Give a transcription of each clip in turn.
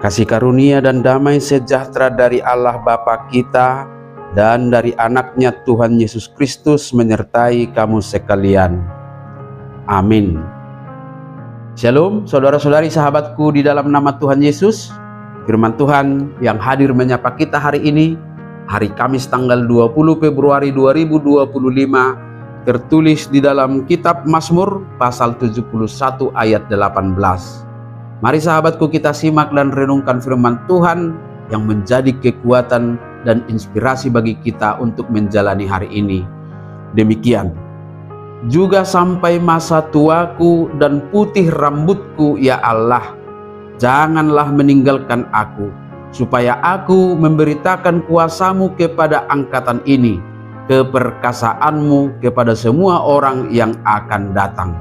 Kasih karunia dan damai sejahtera dari Allah Bapa kita dan dari anaknya Tuhan Yesus Kristus menyertai kamu sekalian. Amin. Shalom saudara-saudari sahabatku di dalam nama Tuhan Yesus. Firman Tuhan yang hadir menyapa kita hari ini, hari Kamis tanggal 20 Februari 2025, tertulis di dalam kitab Mazmur pasal 71 ayat 18. Mari sahabatku kita simak dan renungkan firman Tuhan yang menjadi kekuatan dan inspirasi bagi kita untuk menjalani hari ini. Demikian, juga sampai masa tuaku dan putih rambutku ya Allah, janganlah meninggalkan aku, supaya aku memberitakan kuasamu kepada angkatan ini, keperkasaanmu kepada semua orang yang akan datang.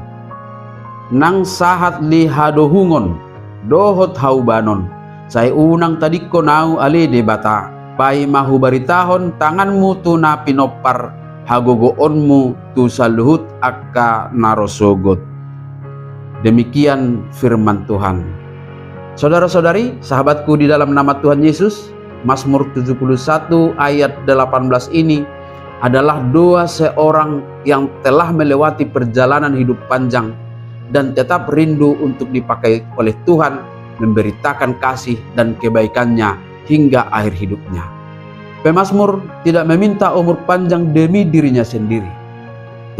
Nang sahat li hadohungon dohot haubanon, saya unang tadi ko nau ali debata, pai mahu baritahon tanganmu tu na pinopar, hagogoonmu tu saluhut akka narosogot. Demikian firman Tuhan. Saudara-saudari, sahabatku di dalam nama Tuhan Yesus, Mazmur 71 ayat 18 ini adalah doa seorang yang telah melewati perjalanan hidup panjang dan tetap rindu untuk dipakai oleh Tuhan memberitakan kasih dan kebaikannya hingga akhir hidupnya. Pemazmur tidak meminta umur panjang demi dirinya sendiri,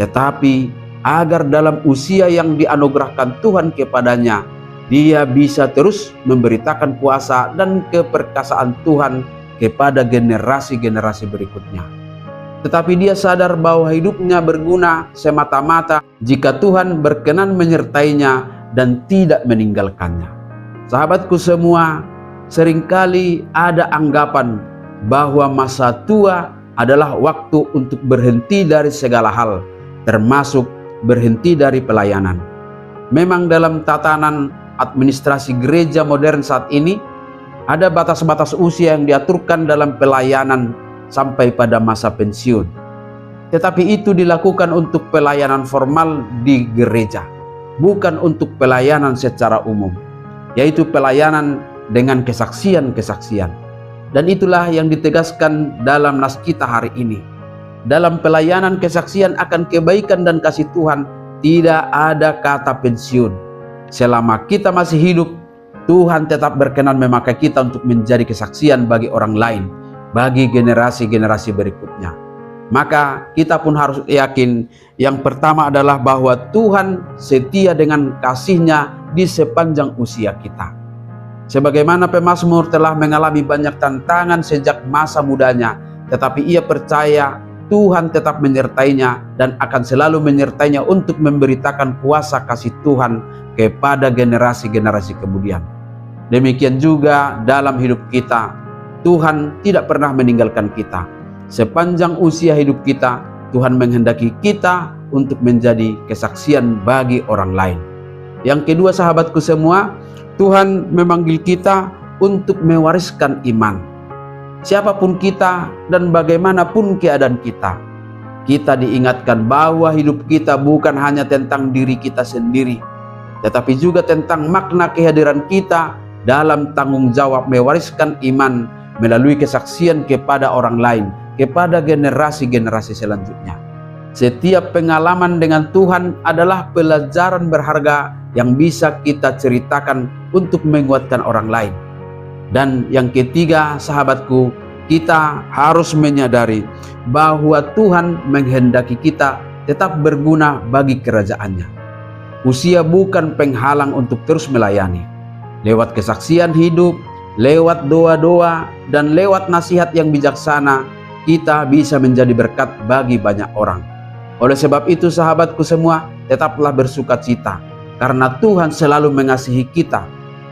tetapi agar dalam usia yang dianugerahkan Tuhan kepadanya, dia bisa terus memberitakan kuasa dan keperkasaan Tuhan kepada generasi-generasi berikutnya. Tetapi dia sadar bahwa hidupnya berguna semata-mata jika Tuhan berkenan menyertainya dan tidak meninggalkannya. Sahabatku semua, seringkali ada anggapan bahwa masa tua adalah waktu untuk berhenti dari segala hal, termasuk berhenti dari pelayanan. Memang dalam tatanan administrasi gereja modern saat ini, ada batas-batas usia yang diaturkan dalam pelayanan sampai pada masa pensiun. Tetapi itu dilakukan untuk pelayanan formal di gereja, bukan untuk pelayanan secara umum, yaitu pelayanan dengan kesaksian-kesaksian. Dan itulah yang ditegaskan dalam nas kita hari ini. Dalam pelayanan kesaksian akan kebaikan dan kasih Tuhan, tidak ada kata pensiun. Selama kita masih hidup, Tuhan tetap berkenan memakai kita untuk menjadi kesaksian bagi orang lain, bagi generasi-generasi berikutnya. Maka kita pun harus yakin, yang pertama adalah bahwa Tuhan setia dengan kasih-Nya di sepanjang usia kita. Sebagaimana pemazmur telah mengalami banyak tantangan sejak masa mudanya, tetapi ia percaya Tuhan tetap menyertainya dan akan selalu menyertainya untuk memberitakan kuasa kasih Tuhan kepada generasi-generasi kemudian. Demikian juga dalam hidup kita, Tuhan tidak pernah meninggalkan kita. Sepanjang usia hidup kita, Tuhan menghendaki kita untuk menjadi kesaksian bagi orang lain. Yang kedua, sahabatku semua, Tuhan memanggil kita untuk mewariskan iman. Siapapun kita dan bagaimanapun keadaan kita, kita diingatkan bahwa hidup kita bukan hanya tentang diri kita sendiri, tetapi juga tentang makna kehadiran kita dalam tanggung jawab mewariskan iman melalui kesaksian kepada orang lain, kepada generasi-generasi selanjutnya. Setiap pengalaman dengan Tuhan adalah pelajaran berharga yang bisa kita ceritakan untuk menguatkan orang lain. Dan yang ketiga, sahabatku, kita harus menyadari bahwa Tuhan menghendaki kita tetap berguna bagi kerajaan-Nya. Usia bukan penghalang untuk terus melayani. Lewat kesaksian hidup, lewat doa-doa, dan lewat nasihat yang bijaksana, kita bisa menjadi berkat bagi banyak orang. Oleh sebab itu, sahabatku semua, tetaplah bersukacita, karena Tuhan selalu mengasihi kita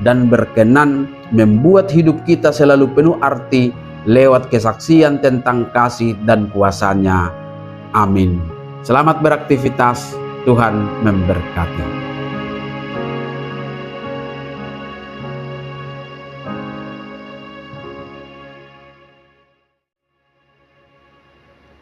dan berkenan membuat hidup kita selalu penuh arti lewat kesaksian tentang kasih dan kuasa-Nya. Amin. Selamat beraktivitas, Tuhan memberkati.